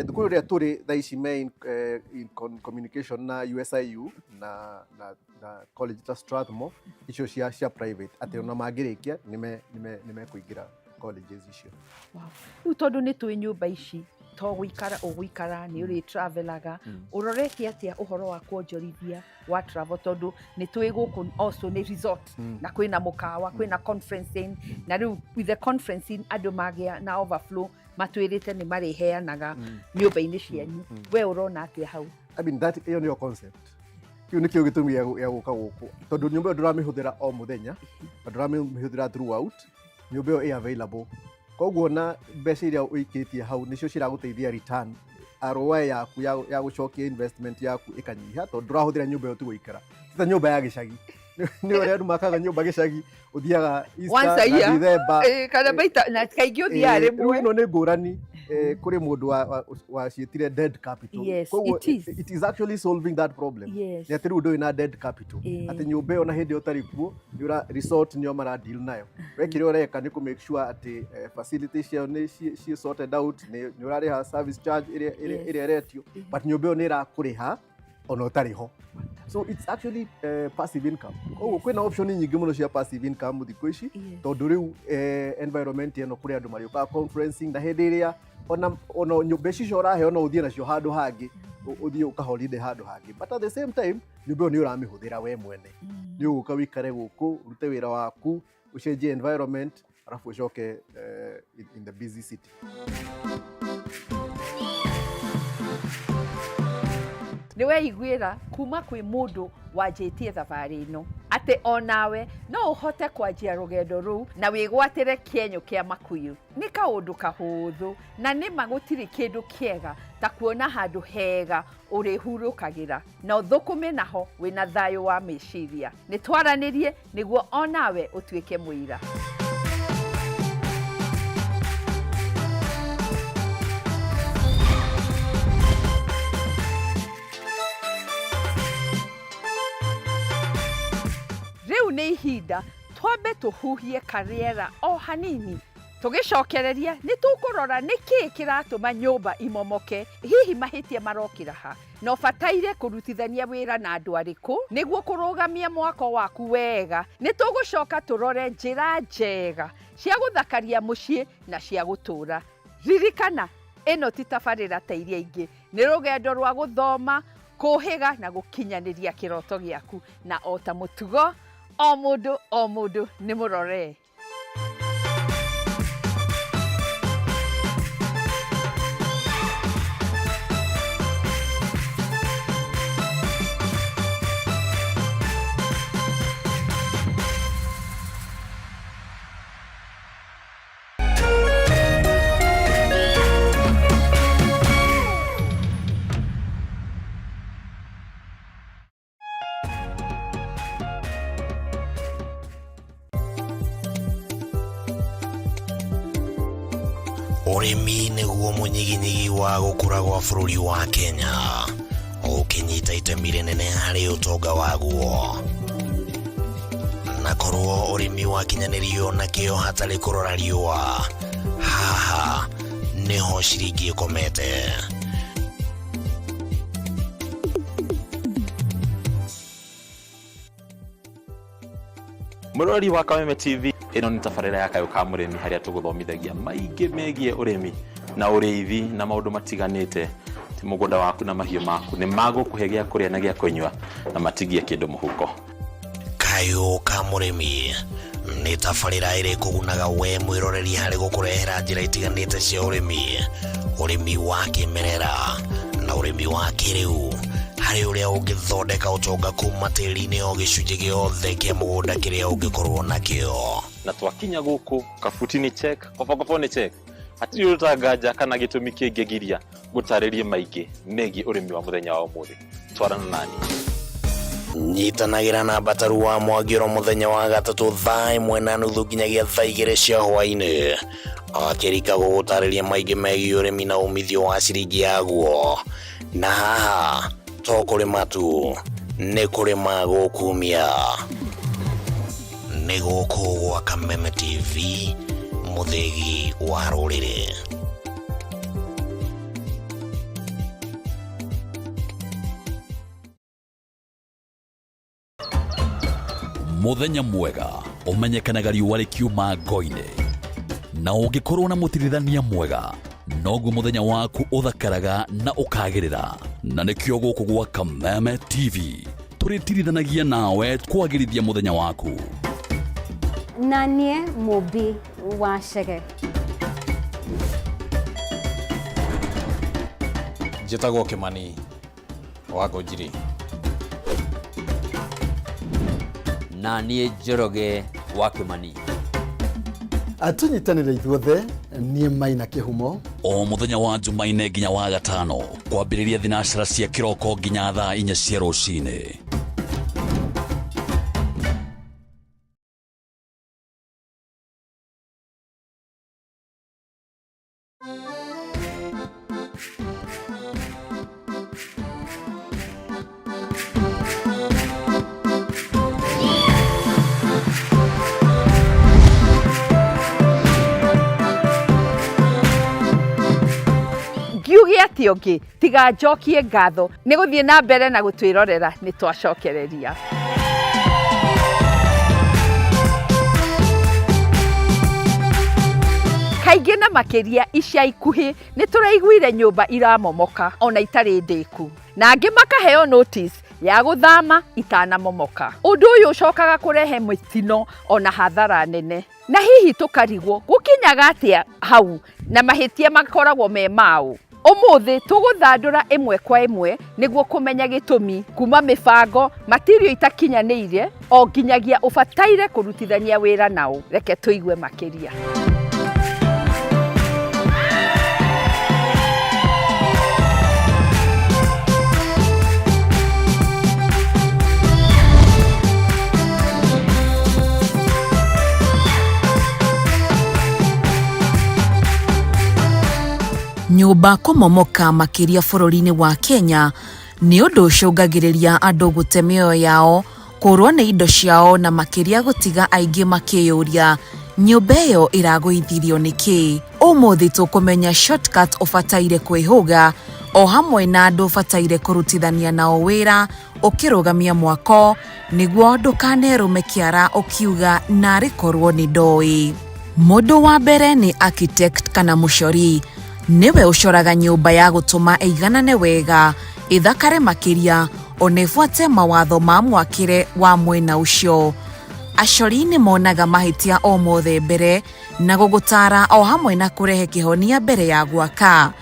thukuru ria turi thaici me in communication na USIU na college ta Strathmore icio cia private ati ona mangirikia nime kuingira colleges icio. Wow. Riu tondu ni twi nyumba ici to gwikara ni uri travelaga uroretie atia uhoro wa kuonjorithia wa travel tondu ni twi guku also ni resort na kwina mukawa kwina conferencing na riu with the conferencing andu magia na overflow matwirite ni mariheanaga nyumba-ini cianyu we urona atia hau? I mean that iyo ni concept kiu nikio gitumi ya guka guku tondu nyumba nduramihũthĩra o muthenya nduramihũthĩra throughout nyumba iyo available koguo na mbeca iria uikitie hau nicio ciraguteithia return ROI yaku ya gucokia investment yaku ikanyiha tondu ndurahũthĩra nyumba iyo tu guikara ta nyumba ya gicagi ni ore andu makaga nyumba gicagi uthiaga Easter na December kana baita na kaingĩ uthiaga rimwe ino ni ngũrani kuri mundu wa ciitire dead capital. Yes, it is actually solving that problem. Yes. Ni ati riu ndui na dead capital ati nyumba iyo na hindi utari kuo yura resort nio mara deal nayo wekire ureka ni ku make sure ati facilities cio ni she sorted out ni urariha service charge ire retio but nyumba iyo ni irakuriha ona utariho. So it's actually passive income. Kwina option nyingi muno cia passive income thikũ ici tondu riu environment eno kuri andu marioka conferencing na hindi iria ona nyumba icio urahe ona uthie nacio handu hangi uthie ukaholiday handu hangi but at the same time nyumba iyo ni uramihũthĩra we mwene ni uguka wikare guku urute wira waku ucenjie environment arafu ucoke in the busy city. Ni weiguira kuma kwi mundu wanjitie thabari ino ati onawe no uhote kwanjia rugendo ruu na wigwatire kienyũ kia makuyu. Ni kaundu kahuthu na ni magutiri kindu kiega ta kuona handu hega urihurukagira na uthukume naho wina thayo wa meciria. Ni twaranirie niguo onawe utuike muira. Riu ni ihinda twambe tuhuhie kariera o hanini tugicokereria ni tukurora niki kiratuma nyumba imomoke hihi mahitia marokira ha no bataire kurutithania wira na andu ariku niguo kurugamia mwako waku wega. Ni tugucoka turore njira njega cia guthakaria mucii na cia gutura. Ririkana ino ti tabarĩra ta iria ingĩ ni rugendo rwa guthoma kuhiga na gukinyaniria kiroto giaku na ota mutugo o mundu ni murore. Urimi niguo munyiginyigi wa gukura gwa bũrũri wa Kenya ukinyita itemi rinene harĩ ũtonga waguo na korwo urimi wakinyanirio na kĩo hatarĩ kũrora riũa haha niho ciringi ikomete. Murori wa Kameme TV ino ni tabarĩra ya Kayũ ka Mũrĩmi haria tũgũthomithagia maingĩ megie ũrĩmi na ũrĩithi na maũndũ matiganĩte. Ti mũgũnda waku na mahiũ maku nĩ magũkũhe gĩa kũrĩa na gĩa kũnyua na matigie kĩndũ mũhuko. Kayũ ka Mũrĩmi nĩ tabarĩra ĩrĩ kũgunaga we mwĩroreri harĩ gũkũrehera njĩra itiganĩte cia ũrĩmi wa kĩmerera na ũrĩmi wa kĩrĩu harĩ ũrĩa ũngĩthondeka ũtonga kuma tĩri-inĩ o gĩcunjĩ gĩothe kĩa mũgũnda kĩrĩa ũngĩkorwo nakĩo. Na twakinya gũkũ kabuti-inĩ check kobo check hatirĩ ũtanganja kana gĩtũmi kĩngĩgiria gũtarĩrie maingĩ megie ũrĩmi wa mũthenya wa ũmũthĩ. Twarana nani nyitanagĩra na Bataru wa Mwagĩro mũthenya wa gatatũ thaa 1:30 nginyagia thaa 2 cia hwaĩ-inĩ akĩrika gũgũtarĩria maingĩ megie ũrĩmi na umithio wa ciringi yaguo. Na haha to kũrĩma tu nĩ kũrĩma gũkumia. Nĩ gũkũ gwa Kameme TV mũthegi wa rũrĩrĩ. Muthenya mwega umenyekanaga riũa rĩkiuma ngo-inĩ, na ũngĩkorwo na mũtirithania mwega noguo muthenya waku uthakaraga na ukagirira. Na nikio guku gwa Kameme TV tũrĩtirithanagia nawe kwagĩrithia muthenya waku. Na niĩ mũmbi wa Chege. Njĩtagwo Kĩmani wa Ngũnjiri. Na niĩ Njoroge wa Kĩmani. Atunyitanĩre ithuothe niĩ Maina Kĩhumo. O muthenya wa Jumaine nginya wa Gatano kwambĩrĩria thinacara cia kĩroko nginya thaa 4 cia rũcinĩ. Ngiuge atĩ ũngĩ tiga njokie ngatho nĩ gũthiĩ na mbere na gũtwĩrorera nĩ twacokereria. Kaingĩ na makĩria ica ikuhĩ nĩ tũraiguire nyũmba iramomoka ona itarĩ ndĩku, na angĩ makaheo notice ya gũthama itanamomoka. Ũndũ ũyũ ũcokaga kũrehe mĩtino ona hathara nene. Na hihi tũkarigwo gũkinyaga atĩa hau na mahĩtia makoragwo me maũ. Ũmũthĩ tũgũthandũra ĩmwe kwa ĩmwe nĩguo kũmenya gĩtũmi kuma mĩbango material itakinyanĩire o nginyagia ũbataire kũrutithania wĩra nao. Reke tũigue makĩria. Nyũmba kũmomoka makĩria bũrũri-inĩ wa Kenya nĩ ũndũ ũcũngagĩrĩria andũ gũte mĩoyo yao, kũrwo nĩ indo ciao na makĩria gũtiga aingĩ makĩyũria nyũmba ĩyo ĩragũithirio nĩkĩ. Ũmũthĩ tũkũmenya shortcut ũbataire kwĩhũga o hamwe na andũ ũbataire kũrutithania nao wĩra ũkĩrũgamia mwako nĩguo ndũkanerũme kĩara ũkiuga narĩ korwo nĩ ndoĩ. Mũndũ wa mbere nĩ architect kana mũcori. Niwe ũcoraga nyũmba ya gũtũma ĩiganane wega, ĩthakare makĩria, ona ĩbuate mawatho ma mwakĩre wa mwena ũcio. Acori nĩ monaga mahĩtia o mothe mbere na gũgũtara o hamwe na kũrehe kĩhonia mbere ya gwaka.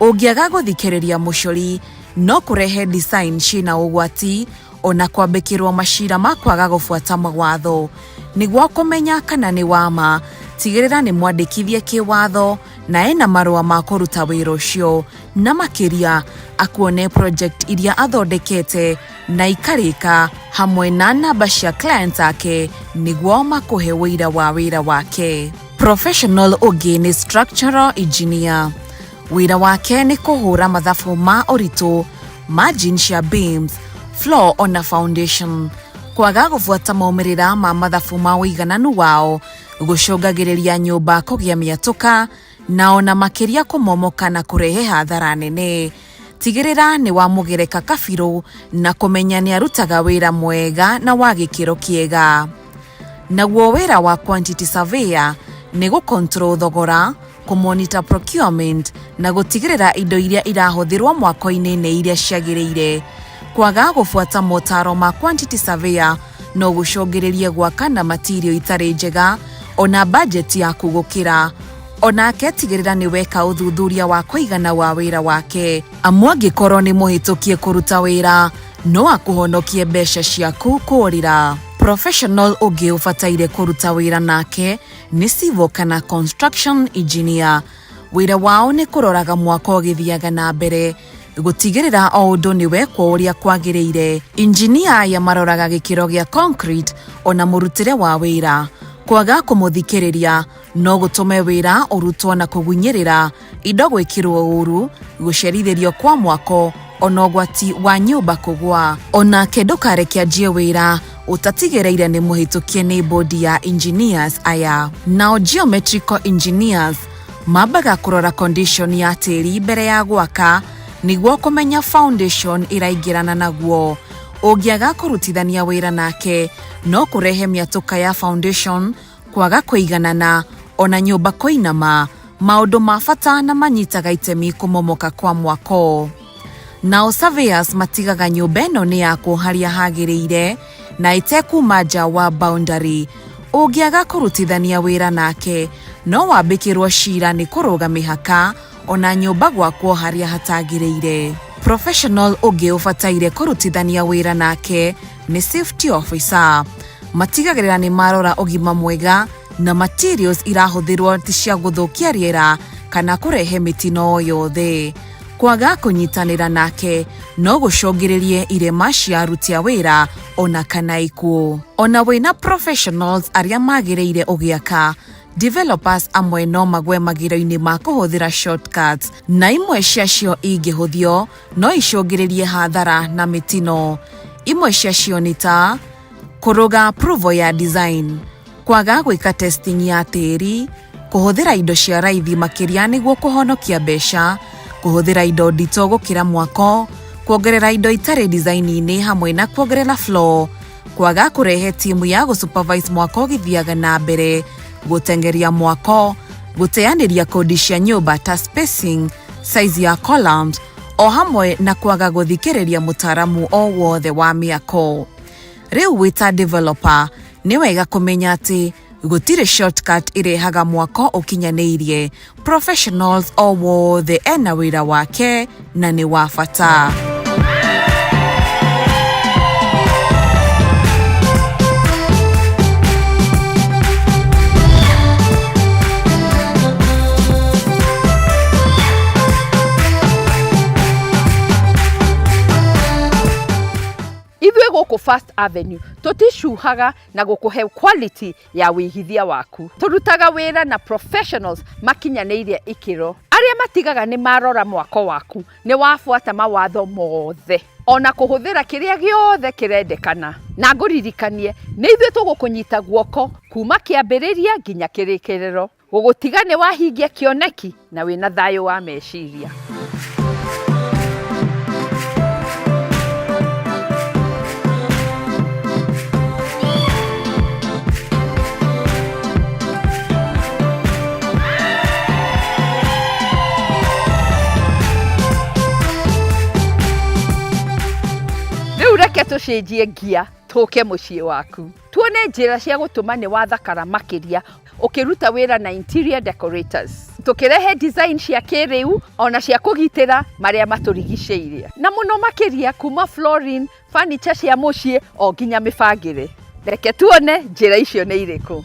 Ũngĩaga gũthikĩrĩria mũcori no kũrehe design ciĩna ũgwati ona kwambĩkĩrwo macira ma kwaga gũbuata mawatho. Nĩguo kũmenya kana nĩ wama, tigĩrĩra nĩ mwandĩkithie kĩwatho na ena marũa ma kũruta wĩra ũcio, na makĩria akuone project iria athondekete na ikarĩka hamwe na namba cia clients ake nĩguo makũhe wĩira wa wĩra wake. Professional ũngĩ nĩ structural engineer. Wĩra wake nĩ kũhũra mathabu ma ũritũ, margin cia beams, floor ona foundation. Kwaga gũbuata maumĩrĩra ma mathabu ma ũigananu wao gũcũngagĩrĩria nyũmba kũgĩa mĩatũka na ona makĩria kũmomoka na kũrehe hathara nene. Tigĩrĩra nĩ wamũgereka kabirũ na kũmenya nĩ arutaga wĩra mwega na wa gĩkĩro kĩega. Naguo wĩra wa quantity surveyor nĩ gũcontrol thogora, kũmonitor procurement na gũtigĩrĩra indo iria irahũthĩrwo mwako-inĩ nĩ iria ciagĩrĩire. Kwaga gũbuata motaro ma quantity surveyor no gũcũngĩrĩrie gwaka na material itarĩ njega ona budget yaku gũkĩra. Onake tigĩrĩra nĩ weka ũthuthuria wa kũigana wa wĩra wake, amu angĩkorwo nĩ mũhĩtũkie kũruta wĩra no akũhonokie mbeca ciaku kũũrĩra. Professional ũngĩ ũbataire kũruta wĩra nake nĩ civil kana construction engineer. Wĩra wao nĩ kũroraga mwako ũgĩthiaga na mbere, gũtigĩrĩra o ũndũ nĩ wekwo ũrĩa kwagĩrĩire. Engineer aya maroraga gĩkĩro gĩa concrete ona mũrutĩre wa wĩra. Kwaga kũmũthikĩrĩria no gũtũme wĩra ũrutwo na kũgunyĩrĩra, indo gwĩkĩrwo ũru, gũcerithĩrio kwa mwako ona ũgwati wa nyũmba kũgwa. Onake ndũkareke anjie wĩra ũtatigĩrĩire nĩ mũhĩtũkie nĩ bodi ya engineers aya. Nao geometrical engineers mambaga kũrora condition ya tĩri mbere ya gwaka nĩguo kũmenya foundation ĩraingĩrana naguo. Ũngĩaga kũrutithania wĩra nake no kũrehe mĩatũka ya foundation, kwaga kũiganana, ona nyũmba kũinama, maũndũ ma bata na manyitaga itemi kũmomoka kwa mwako. Nao surveyors matigaga nyũmba ĩno nĩ yakwo harĩa hagĩrĩire na ĩtekuma nja wa boundary. Ũngĩaga kũrutithania wĩra nake no wambĩkĩrwo cira nĩ kũrũga mĩhaka ona nyũmba gwakwo harĩa hatagĩrĩire. Professional ũngĩ ũbataire kũrutithania wĩra nake nĩ safety officer. Matigagĩrĩra nĩ marora ũgima mwega na materials irahũthĩrwo ti cia gũthũkia rĩera kana kũrehe mĩtino o yothe. Kwaga kũnyitanĩra nake no gũcũngĩrĩrie irema cia aruti a wĩra ona kana ikuũ. Ona wĩna professionals arĩa magĩrĩire ũgĩaka, developers amwe no magwe magĩro-inĩ ma kũhũthĩra shortcuts, na imwe ciacio ingĩhũthio no icũngĩrĩrie hathara na mĩtino. Imwe ciacio nĩ ta kũrũga approval ya design, kwaga gwĩka testing ya tĩri, kũhũthĩra indo cia raithi makĩria nĩguo kũhonokia mbeca, kũhũthĩra indo nditũ gũkĩra mwako, kuongerera indo itarĩ design-inĩ hamwe na kuongerera floor, kwaga kũrehe timu ya gũsupervise mwako gĩthiaga na mbere, gũtengeria mwako, gũteanĩria kodi cia nyũmba ta spacing, size ya columns, o hamwe na kwaga gũthikĩrĩria mũtaramu o wothe wa mĩako. Rĩu wĩta developer nĩ wega kũmenya atĩ gũtirĩ shortcut irehaga mwako ũkinyanĩirie. Professionals o wothe ena wĩra wake na nĩ wa bata. Ithuĩ gũkũ First Avenue tũticuhaga na gũkũhe quality ya wĩigithia waku. Tũrutaga wĩra na professionals makinyanĩirie ikĩro, arĩa matigaga nĩ marora mwako waku, nĩ wabuata mawatho mothe, ona kũhũthĩra kĩrĩa gĩothe kĩrendekana. Na ngũririkanie nĩ ithuĩ tũgũkũnyita guoko kuma kĩambĩrĩria nginya kĩrĩkĩrĩro, gũgũtiga nĩ wahingia kĩoneki na wĩna thayũ wa meciria. Reke tũcenjie ngia tũke mũciĩ waku, tuone njĩra cia gũtũma nĩ wathakara makĩria ũkĩruta wĩra na interior decorators, tũkĩrehe design cia kĩrĩu ona cia kũgitĩra marĩa matũrigicĩirie, na mũno makĩria kuma flooring, furniture cia mũciĩ o nginya mĩbangĩre. Reke tuone njĩra icio nĩ irĩkũ.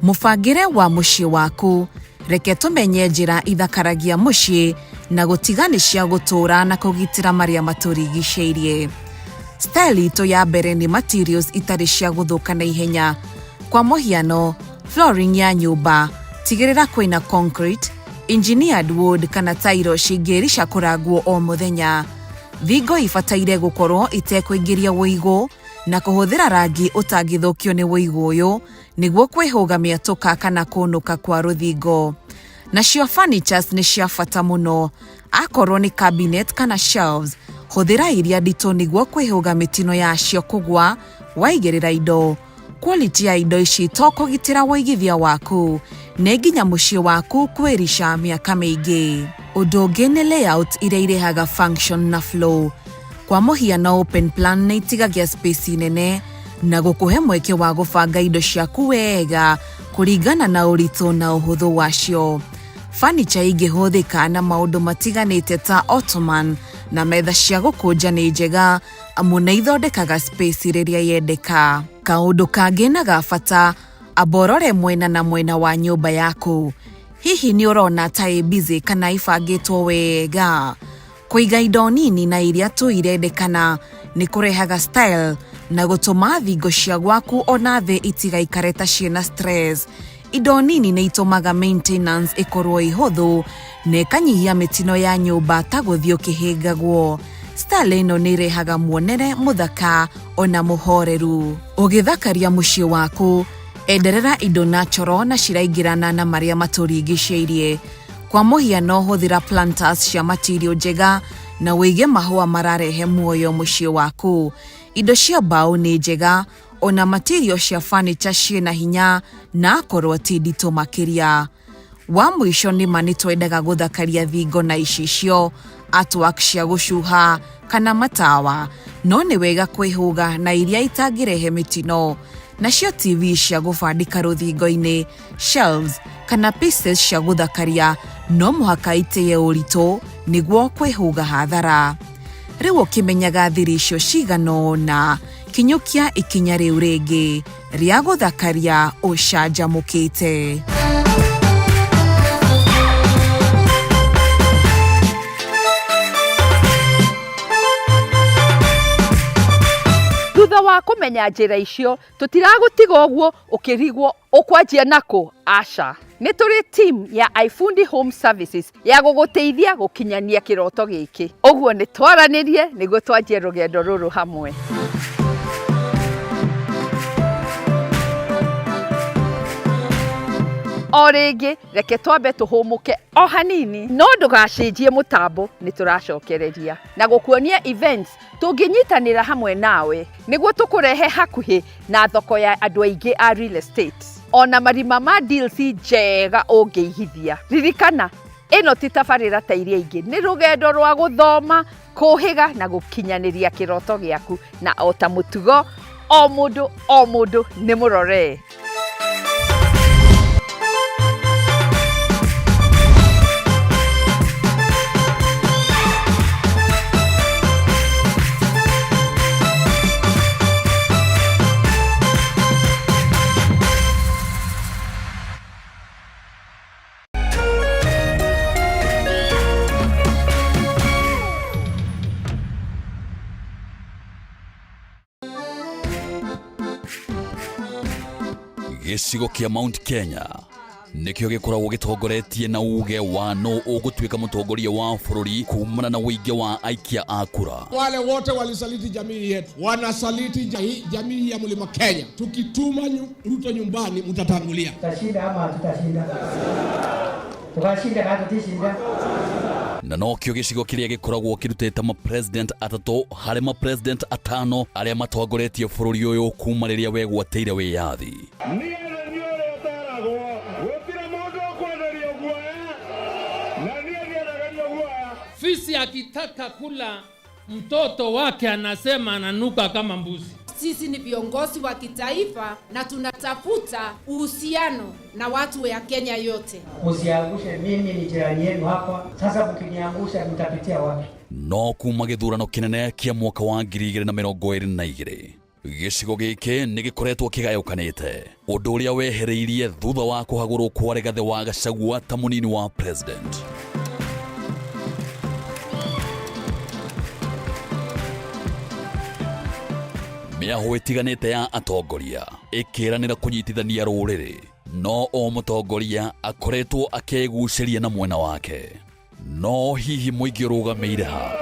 Mũbangĩre wa mũciĩ waku, reke tũmenye njĩra ithakaragia mũciĩ na gũtiga nĩ cia gũtũũra na kũgitĩra marĩa matũrigicĩirie. Style itũ ya mbere nĩ materials itarĩ cia gũthũka na ihenya. Kwa mũhiano, flooring ya nyũmba, tigĩrĩra kwĩna concrete, engineered wood kana tairo cingĩrisha kũrangwo o mũthenya. Thingo ibataire gũkorwo itekũingĩria wũigũ na kũhũthĩra rangi ũtangĩthũkio nĩ wũigũ ũyũ nĩguo kwĩhũga mĩatũka kana kũnũka kwa rũthingo. Nacio furnitures nĩ cia bata mũno. Akorwo nĩ cabinet kana shelves, hũthĩra iria nditũ nĩguo kwĩhũga mĩtino yacio kũgwa waigĩrĩra indo. Quality ya indo ici to kũgitĩra wĩigithia waku, nĩ nginya mũciĩ waku kwĩrisha mĩaka mĩingĩ. Ũndũ ũngĩ nĩ layout iria irehaga function na flow. Kwa mũhiano open plan nĩ itigagia space nene na gũkũhe mweke wa gũbanga indo ciaku wega kũringana na ũritũ na ũhũthũ wacio. Furniture ingĩhũthĩka na maũndũ matiganĩte ta ottoman na metha cia gũkũnja nĩ njega amu nĩ ithondekaga space rĩrĩa yendeka. Kaũndũ kangĩ na ga bata, aborore mwena na mwena wa nyũmba yaku. Hihi nĩ ũrona ta ĩ busy kana ibangĩtwo wega? Kũiga indo nini na iria tu irendekana nĩ kũrehaga style na gũtũma thingo cia gwaku ona thĩ itigaikare ta ciĩna stress. Indo nini nĩ itũmaga maintenance ĩkorwo ihũthũ na ĩkanyihia mĩtino ya nyũmba ta gũthiĩ ũkĩhĩngagwo. style ĩno nĩ ĩrehaga muonere mũthaka ona mũhoreru. Ũgĩthakaria mũciĩ waku, enderera indo natural na ciraingĩrana na marĩa matũrigicĩirie. Kwa mũhiano hũthĩra planters cia material njega na wĩige mahũa mararehe muoyo mũciĩ waku. Indo cia mbaũ nĩ njega, ona material cia furniture ciĩna hinya na akorwo ti nditũ makĩria. Wa mũico nĩma nĩtwendaga gũthakaria thingo na icicio, artwork cia gũcuha kana matawa, no nĩ wega kwĩhũga na iria itangĩrehe mĩtino. Nacio TV cia gũbandĩka rũthingo-inĩ, shelves kana pieces cia gũthakaria no mũhaka itĩye ũritũ nĩguo kwĩhũga hathara. Rĩu ũkĩmenyaga thiri icio cigano na kinyũkia ikinya rĩu rĩngĩ rĩa gũthakaria ũcanjamũkĩte. Thutha wa kũmenya njĩra icio, tũtiragũtiga ũguo ũkĩrigwo ũkwanjia nakũ. Aca, nĩ tũrĩ team ya iFundi Home Services ya gũgũteithia gũkinyania kĩroto gĩkĩ. Ũguo nĩ twaranĩrie nĩguo twanjie rũgendo rũrũ hamwe. O rĩngĩ reke twambe tũhũmũke o hanini, no ndũgacenjie mũtambo, nĩ tũracokereria na gũkuonia events tũngĩnyitanĩra hamwe nawe nĩguo tũkũrehe hakuhĩ na thoko ya andũ aingĩ a real estate, ona marima ma deals njega ũngĩigithia. Ririkana, ĩno ti tabarĩra ta iria ingĩ, nĩ rũgendo rwa gũthoma, kũhĩga na gũkinyanĩria kĩroto gĩaku, na o ta mũtugo, o mũndũ nĩ mũrore. Gĩcigo kĩa Mount Kenya nĩkĩo gĩkoragwo gĩtongoretie na uge wa no ũgũtuĩka mũtongoria wa bũrũri kumana na wĩingĩ wa aikia a kura. Wale wote walisaliti jamii yetu wanasaliti jamii ya Mlima Kenya. Tukituma Ruto nyumbani mtatangulia. Tutashinda ama tutashinda? Tukashinda kana tutishinda? Na no kĩo gĩcigo kĩrĩa gĩkoragwo kĩrutĩte ma-president atatũ harĩ ma-president atano arĩa matongoretie bũrũri ũyũ kuma rĩrĩa wegwatĩire wĩyathi. Fisi akitaka kula mtoto wake anasema ananuka kama mbuzi. Sisi ni viongozi wa kitaifa na tunatafuta uhusiano na watu wa Kenya yote. Usiangushe, mimi ni jirani yenu hapa. Sasa mkiniangusha mtapitia wapi? No kuma gĩthurano kĩnene kĩa mwaka wa 2022 gĩcigo gĩkĩ nĩ gĩkoretwo kĩgayũkanĩte, ũndũ ũrĩa wehereirie thutha wa kũhagũrwo kwa Rigathĩ wa Gachagua ta mũnini wa president. Mĩaho ĩtiganĩte ya atongoria ĩkĩranĩra kũnyitithania rũrĩrĩ, no o mũtongoria akoretwo akĩgucĩria na mwena wake. No hihi mũingĩ ũrũgamĩire ha?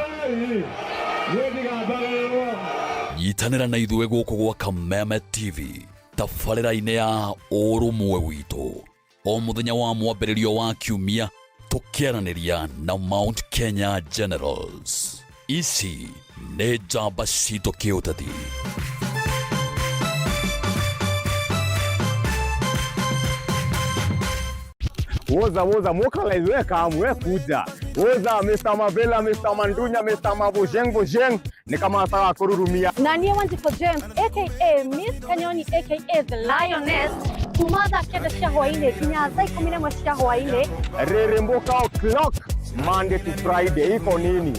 Nyitanĩra na ithuĩ gũkũ gwa Kameme TV tabarĩra-inĩ ya ũrũmwe witũ, o mũthenya wa mwambĩrĩrio wa kiumia tũkĩaranĩria na Mount Kenya Generals. Ici nĩ njamba citũ kĩũteti. Woza moka laizwe kamwe kuja. Woza Mr. Mavela, Mr. Mandunya, Mr. Mabojeng ni kama atawa kururumia. Nani wanti for James aka Miss Kanyoni aka the Lioness. Kumaza keda shahoine kinyaza 11 shahoine. Reremboka o'clock Monday to Friday iko nini?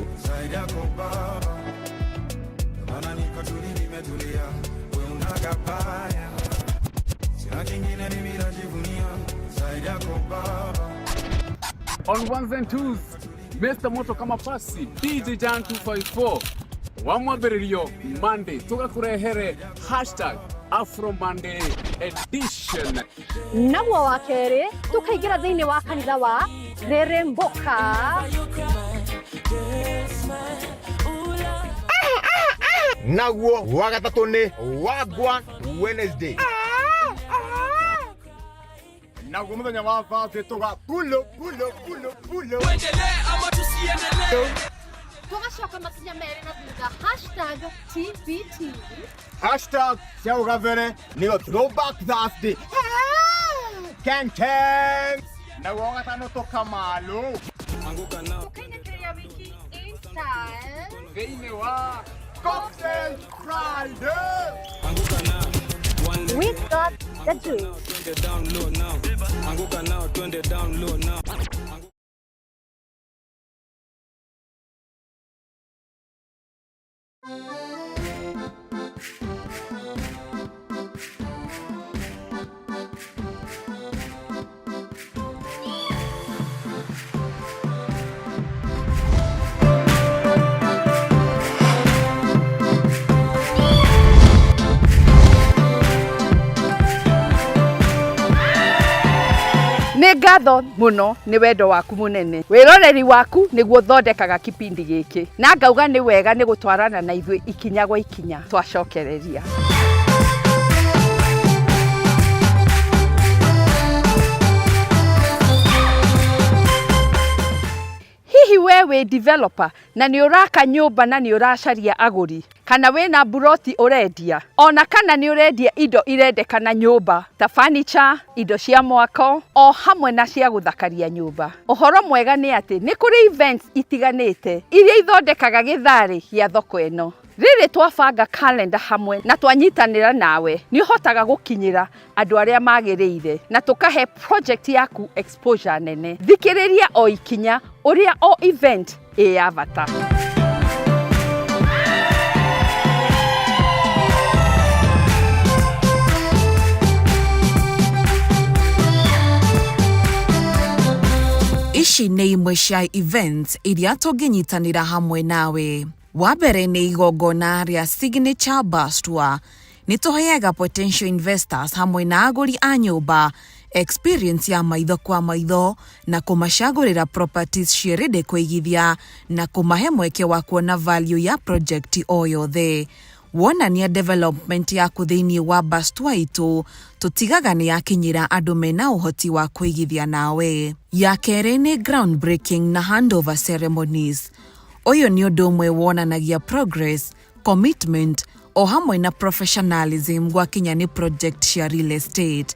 On ones and twos, Mr. Moto kama pasi, DJ Jan 254. Wamwambĩrĩrio Monday, tugakurehere #Afro Monday edition. Naguo wa kerĩ, tukaingĩra thĩinĩ wa kanitha wa Reremboka. naguo wa gatatu ni Wagwa Wednesday naguo muthenya wa Thursday tuga pulo tuendelee ama tusiendelee tugacoka makinya mere na thutha #TBT #Siaugavere niyo throwback Thursday Kang naguo wa gatano toka malo anguka na tukainĩkĩria wiki inside thĩinĩ wa Cocktail Friday. We got the juice. Nĩ ngatho muno nĩ wendo waku munene wiroreri waku nĩguo thondekaga kipindi gĩkĩ na ngauga nĩ wega nĩ gũtwarana na ithuĩ ikinya gwa ikinya twacokereria hihi we developer na nĩ ũraka nyũmba na nĩ ũracaria agũri kana wĩna buroti ũrendia ona kana nĩ ũrendia indo irendekana nyũmba ta furniture indo cia mwako o hamwe na cia gũthakaria nyũmba ũhoro mwega nĩ atĩ nĩ kũrĩ events itiganĩte iria ithondekaga gĩtharĩ gĩa thoko ĩno rĩrĩ twabanga calendar hamwe na twanyitanĩra nawe nĩ ũhotaga gũkinyĩra andũ arĩa magĩrĩire na tũkahe project yaku exposure nene thikĩrĩria o ikinya ũrĩa o event ya bata ici nĩ imwe cia events iria tũngĩnyitanĩra hamwe nawe wa mbere nĩ igongona rĩa signature bus tour nĩ tũheaga potential investors hamwe na agũri a nyũmba experience ya maitho kwa maitho na kũmacagũrĩra properties ciĩrĩndĩ kũigithia na kũmahe mweke wa kuona value ya project o yothe wonania development yaku thĩinĩ wa bus tour itũ tũtigaga nĩ yakinyĩra andũ mena ũhoti wa kũigithia nawe ya kerĩ nĩ groundbreaking na handover ceremonies ũyũ nĩ ũndũ ũmwe wonanagia progress commitment o hamwe na professionalism gwakinya nĩ project cia real estate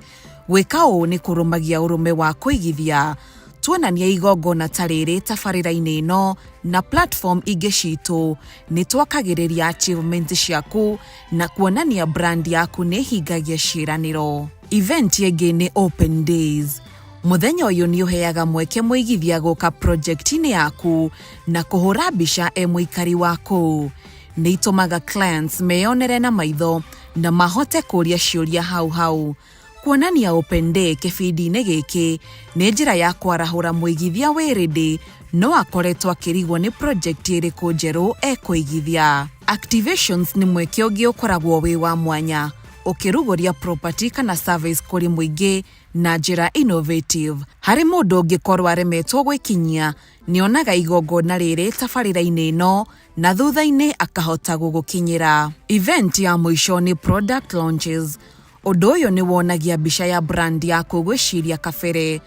gwĩka ũũ nĩ kũrũmagia ũrũme wa kũigithia tuonania igongona ta rĩrĩ tabarĩra-inĩ ĩno na platform ingĩ citũ nĩ twakagĩrĩria achievement ciaku na kuonania brand yaku nĩ hingagia ciĩranĩro event ĩngĩ nĩ open days muthenya ũyũ nĩ ũheaga mweke mũigithia gũka project-inĩ yaku na kũhũra mbica mũikari wako nĩ itũmaga clients meyonere na maitho na mahote kũria ciũria hau kuonania open day kĩbindi-inĩ gĩkĩ nĩ njĩra ya kwarahũra mũigithia wĩrĩndĩ no akoretwo akĩrigwo nĩ project ĩrĩkũ njerũ ekũigithia activations nĩ mweke ũngĩ ũkoragwo wĩ wa mwanya ũkĩrugũria property kana service kũrĩ mũingĩ na njĩra innovative harĩ mũndũ ũngĩkorwo aremetwo gwĩkinyia nĩonaga igongona rĩrĩ tabarĩra-inĩ ĩno na thutha-inĩ akahota gũgũkinyĩra event ya mũico nĩ product launches ũndũ ũyũ nĩ wonagia mbica ya brand yaku gwĩciria kabere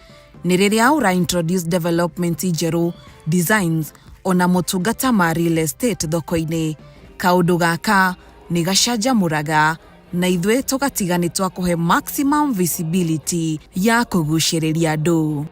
nĩ rĩrĩa ũra introduce development njerũ designs ona motungata ma real estate thoko-inĩ kaũndũ gaka nĩ gacanjamũraga na ithuĩ tũgatiga nĩ twakũhe maximum visibility ya kũgucĩrĩria andũ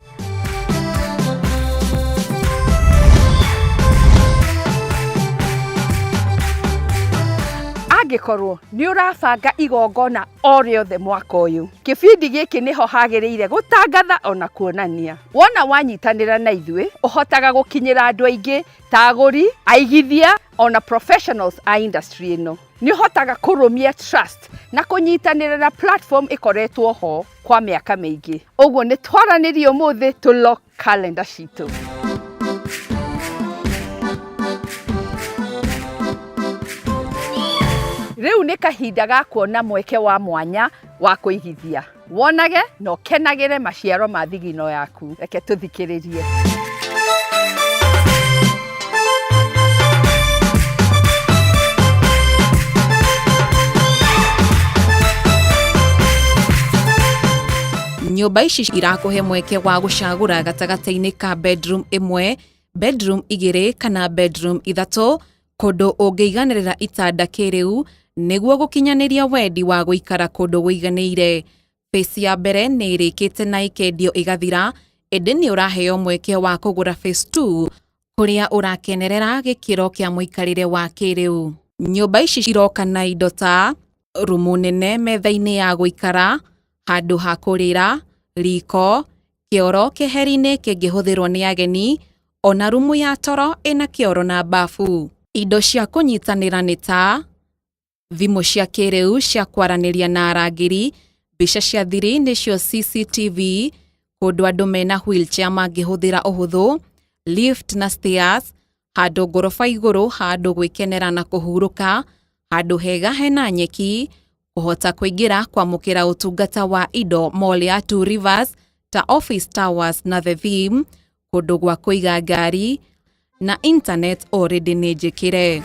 angĩkorwo nĩ ũrabanga igongona o rĩothe mwaka ũyũ kĩbindi gĩkĩ nĩho hagĩrĩire gũtangatha ona kuonania wona wanyitanĩra na ithuĩ ũhotaga gũkinyĩra andũ aingĩ ta agũri aigithia ona professionals a industry ĩno nĩ ũhotaga kũrũmia trust na kũnyitanĩra na platform ĩkoretwo ho kwa mĩaka mĩingĩ ũguo nĩ twaranĩrie ũmũthĩ tũlock calendar citũ rĩu nĩ kahinda ga kuona mweke wa mwanya wa kũigithia wonage na ũkenagĩre maciaro ma thigino yaku reke tũthikĩrĩrie Nyũmba ici irakuhe mweke wa gucagura gatagata-inĩ ka bedroom 1, bedroom 2 kana bedroom 3 kundu ũngĩiganĩrĩra itanda kĩrĩu nĩguo gũkinyanĩria wendi wa gũikara kundu gũiganĩire. Phase ya mbere nĩ ĩrĩkĩte na ikendio igathira, ĩndĩ nĩ ũraheo mweke wa kũgũra phase 2 kũrĩa ũrakenerera gĩkĩro kĩa mũikarĩre wa kĩrĩu. Nyũmba ici iroka na indo ta rumu nene metha-inĩ ya gũikara, handũ ha kũrĩra, riko, kĩoro kĩheri-inĩ kĩngĩhũthĩrwo nĩ ageni, ona rumu ya toro ĩna kĩoro na bafu. Indo cia kũnyitanĩra nĩ ta thimũ cia kĩrĩu cia kwaranĩria na arangĩri, mbica cia thiri nĩcio CCTV, kũndũ andũ mena wheelchair mangĩhũthĩra ũhũthũ, lift na stairs, handũ ngoroba igũrũ handũ gwĩkenera na kũhurũka, handũ hega hena nyeki, kũhota kũingĩra kwamũkĩra ũtungata wa indo mall ya Two Rivers ta Office Towers na The Theme, kũndũ gwa kũiga ngari, na internet already nĩ njĩkĩre.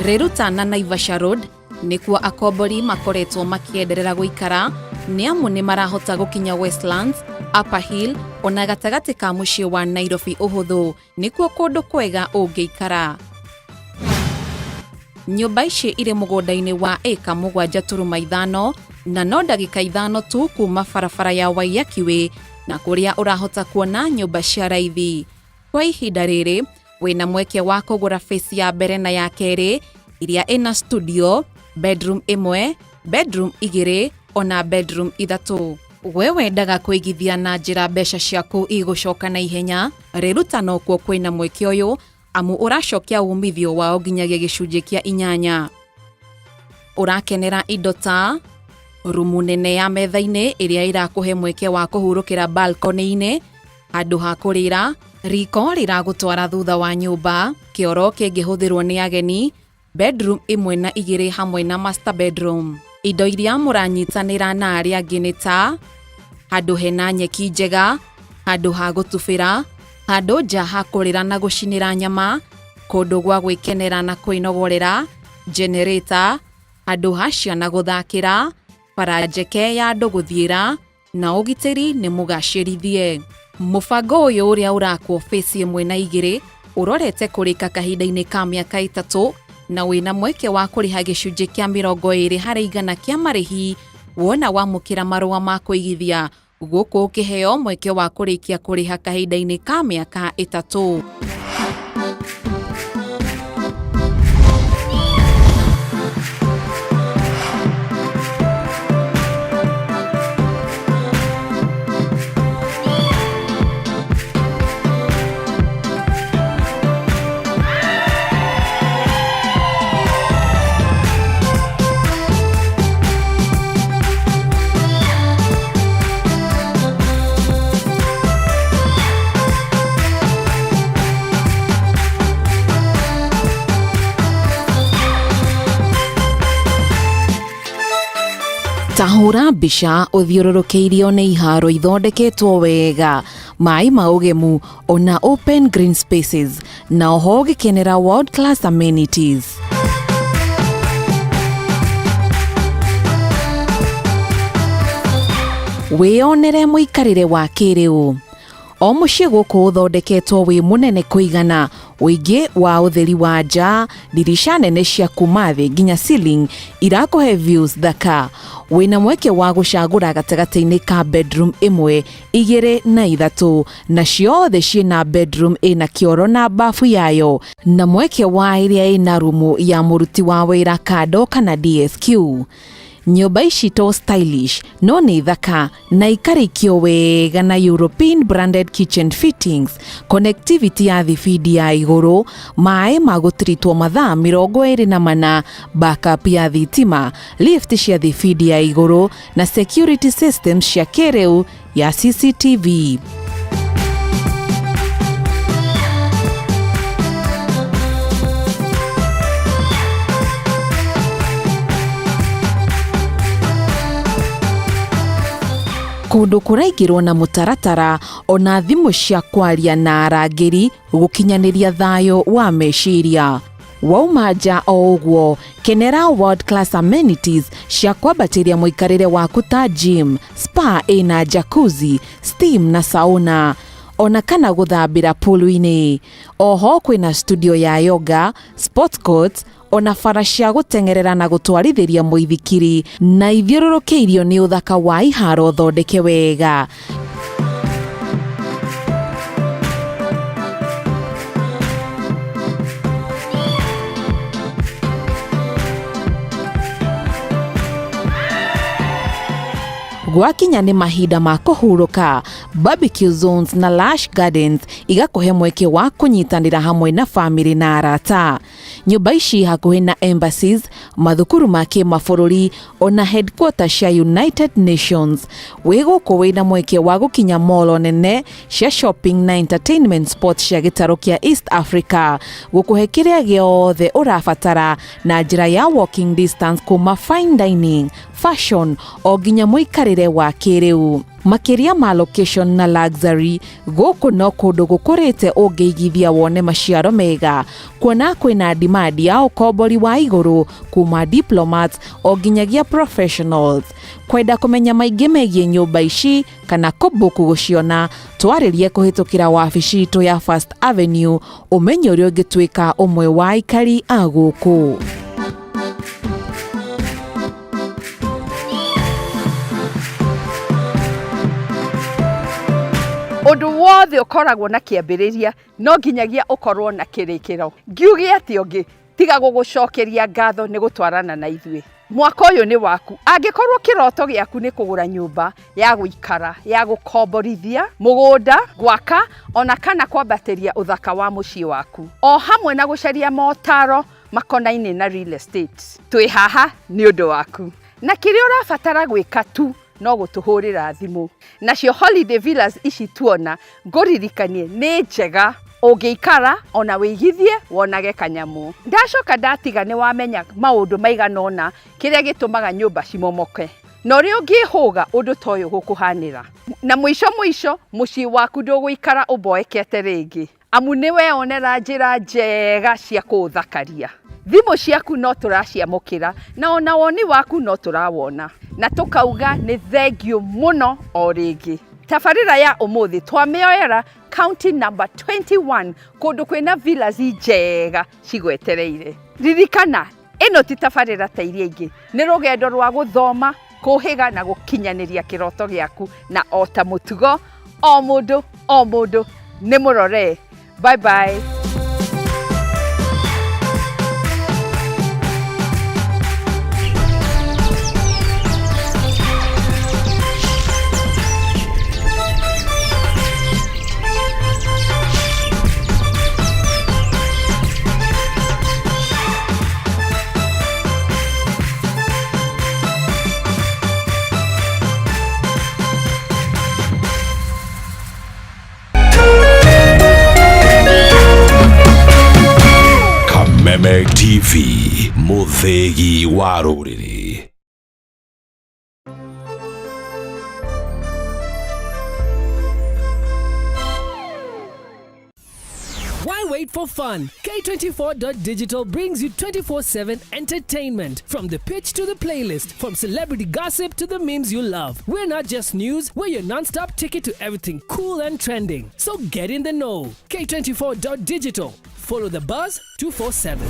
Reruta na Naivasha Road nĩkuo akombori makoretwo makĩenderera gũikara, nĩ amu nĩ marahota gũkinya Westlands, Upper Hill ona gatagatĩ ka mũciĩ wa Nairobi ũhũthũ, nĩkuo kũndũ kwega ũngĩikara. Nyũmba ici irĩ mũgũnda-inĩ wa ĩka 7.5 na no ndagĩka 5 tu kuma barabara ya Waiyaki na kũrĩa ũrahota kuona nyũmba cia raithi. Kwa ihinda rĩrĩ wĩna mweke wa kũgũra phase ya mbere na ya kerĩ iria ĩna studio, bedroom 1, bedroom 2 ona bedroom 3. We wendaga kũigithia na njĩra mbeca ciaku igũcoka na ihenya, Reruta no kuo kwĩna mweke ũyũ amu ũracokia umithio wao nginyagia gĩcunjĩ kĩa 8. Ũrakenera indo ta rumu nene ya metha-inĩ ĩrĩa ĩrakũhe mweke wa kũhurũkĩra balcony-inĩ, handũ ha kũrĩra, riko rĩragũtwara thutha wa nyũmba, kĩoro kĩngĩhũthĩrwo nĩ ageni, bedroom 1 na 2 hamwe na master bedroom. Indo iria mũranyitanĩra na arĩa angĩ nĩ ta handũ hena nyeki njega, handũ ha gũtubĩra, handũ nja ha kũrĩra na gũcinĩra nyama, kũndũ gwa gwĩkenera na kwĩnogorera, generator, handũ ha ciana gũthakĩra, bara njeke ya andũ gũthiĩra, na ũgitĩri nĩ mũgacĩrithie. Mũbango ũyũ ũrĩa ũrakwo phase 1 na 2 ũrorete kũrĩka kahinda-inĩ ka mĩaka 3 na wĩna mweke wa kũrĩha gĩcunjĩ kĩa 20% kĩa marĩhi wona wamũkĩra marũa ma kũigithia, gũkũ ũkĩheo mweke wa kũrĩkia kũrĩha kahinda-inĩ ka mĩaka 3. Tahũra mbica ũthiũrũrũkĩirio nĩ iharo ithondeketwo wega, maĩ ma ũgemu ona open green spaces, na oho gĩkenera world class amenities. Wĩonere mũikarĩre wa kĩrĩu. O mũciĩ gũkũ ũthondeketwo wĩ mũnene kũigana, ũingĩ wa ũtheri wa nja, dirisha nene cia kuma thĩ nginya ceiling irakũhe views thaka. Wĩna mweke wa gũcagũra gatagatĩ-inĩ ka bedroom 1, 2 na 3, na ciothe ciĩna bedroom ĩna kĩoro na bafu yayo, na mweke wa ĩrĩa ĩna rumu ya mũruti wa wĩra kando kana DSQ. Nyũmba ici to stylish no nĩ thaka na ikarĩkio wega na European branded kitchen fittings, connectivity ya thibidi ya igũrũ, maĩ ma gũtiritwo mathaa 24, backup ya thitima, lift cia thibidi ya igũrũ na security systems cia kĩrĩu ya CCTV. kundu kuraigirwo na mutaratara ona thimu cia kwaria na arangiri gukinyaniria thayo wa meciria. Wauma nja o uguo, kenera world class amenities cia kwambatiria muikarire waku ta gym, spa ina jacuzzi, steam na sauna, ona kana guthambira pool-ini. Oho kwina studio ya yoga, sports courts, ona bara cia gutengerera na gutwarithiria muithikiri na ithiururukiirio ni uthaka wa iharo thondeke wega. Gwakinya ni mahinda ma kuhuruka, barbecue zones na lush gardens igakuhe mweke wa kunyitanira hamwe na family na arata. Nyumba ici hakuhi na embassies, mathukuru ma kimabũrũri ona headquarters cia United Nations. Wiguku wina mweke wa gukinya mall nene cia shopping na entertainment spots cia gitaro kia East Africa, gukuhe kiria giothe urabatara na njira ya walking distance kuma fine dining, fashion o ginya muikarire wa kiriu. Makiria ma location na luxury, guku no kundu gukurite ungeigithia wone maciaro mega, kuona kwina demand ya ukombori wa iguru kuma diplomats o ginyagia professionals. Kwenda kumenya maingi megie nyumba ici kana kubuku guciona, twaririe kuhitukira wabici itu ya First Avenue umenye uria ungitwika umwe wa ikari a guku. Undu wothe ukoragwo na kiambiriria no nginyagia ukorwo na kirikiro. Ngiuge ati ongi tiga gugucokeria ngatho ni gutwarana na ithuĩ. Mwaka uyu ni waku. Angikorwo kiroto giaku ni kugura nyumba ya guikara, ya gukomborithia, mugunda, gwaka ona kana kwambatiria uthaka wa mucii waku, o hamwe na gucaria motaro makonaini na real estate. Twi haha ni undu waku. Na kiria urabatara gwika tu no gutuhurira thimu. Nacio holiday villas ici tuona nguririkanie ni njega ungiikara ona wigithie wonage kanyamu. Ndacoka ndatiga ni wamenya maundu maiganona kiria gitumaga nyumba cimomoke. No ri ungihuga undu toyo gukuhanira. Na mwisho mucii waku nduguikara uboekete ringi. Amu niwe onera njira njega cia kuthakaria. Thimu ciaku no turaciamukira na ona woni waku no turawona. Na tukauga ni thengio muno o ringi. Tafarira ya umuthi twamioera county number 21 kundu kwina villas njega cigwetereire. Ririkana ino ti tafarira ta iria ingi, ni rugendo rwa guthoma, kuhiga na gukinyaniria kiroto giaku na ota mutugo o mundu ni murore. Bye bye. Meme TV, muthegi wa ruriri. Why wait for fun? K24.digital brings you 24/7 entertainment. From the pitch to the playlist, from celebrity gossip to the memes you love. We're not just news, we're your non-stop ticket to everything cool and trending. So get in the know. K24.digital. Follow the buzz 247.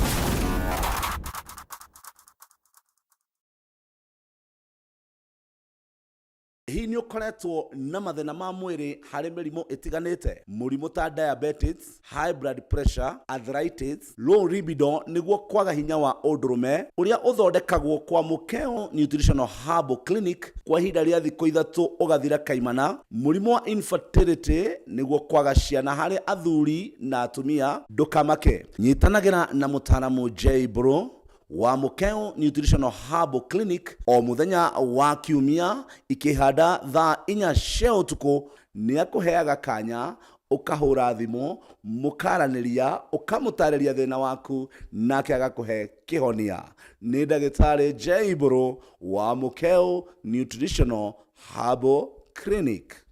Hii ni ukoretwo na mathina ma mwiri hari mirimo itiganite, murimo ta diabetes, high blood pressure, arthritis, low libido niguo kwaga hinya wa undurume uria uthondekagwo kwa Mukeo Nutritional Herbal Clinic kwa ihinda ria thikũ 3 ugathira kaimana. Murimo wa infertility niguo kwaga ciana hari athuri na atumia, ndukamake. Nyitanagira na mutaramu J Bro wa Mukeo Nutritional Herbal Clinic o muthenya wa kiumia ikihanda thaa 4 cia utuku. Ni akuheaga kanya ukahura thimo mukaraniria ukamutariria thina waku nake agakuhe kihonia. Ni ndagitari J Bro wa Mukeo Nutritional Herbal Clinic.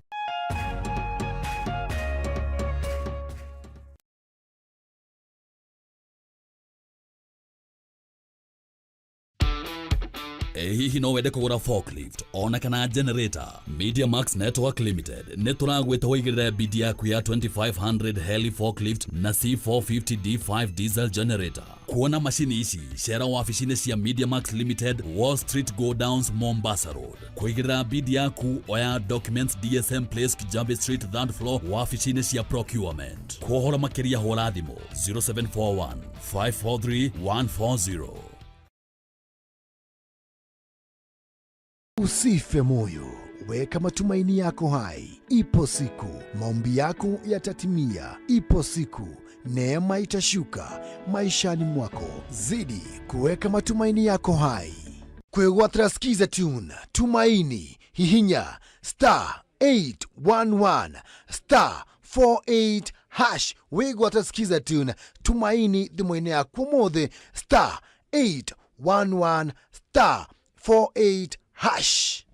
hihi no wende kugura forklift ona kana generator? Media Max Network Limited nituragwita wigirire bidi yaku ya 2500 heli forklift na C450 D5 diesel generator. Kuona mashini ici shera waficini cia Media Max Limited, Wall Street Go Downs, Mombasa Road. Kuigirira bidi yaku oya documents DSM Place, Kijambe Street, 3rd floor waficini cia procurement. Kuhora makiria hora thimo 0741 543 140. Usife moyo, weka matumaini yako hai. Ipo siku maombi yako yatatimia. Ipo siku neema itashuka maishani mwako. Zidi kuweka matumaini yako hai. Kwegwatira skiza tune tumaini hihinya *811 *48# wegwatira skiza tune tumaini thimwe-ini yaku mothe *811 *48#.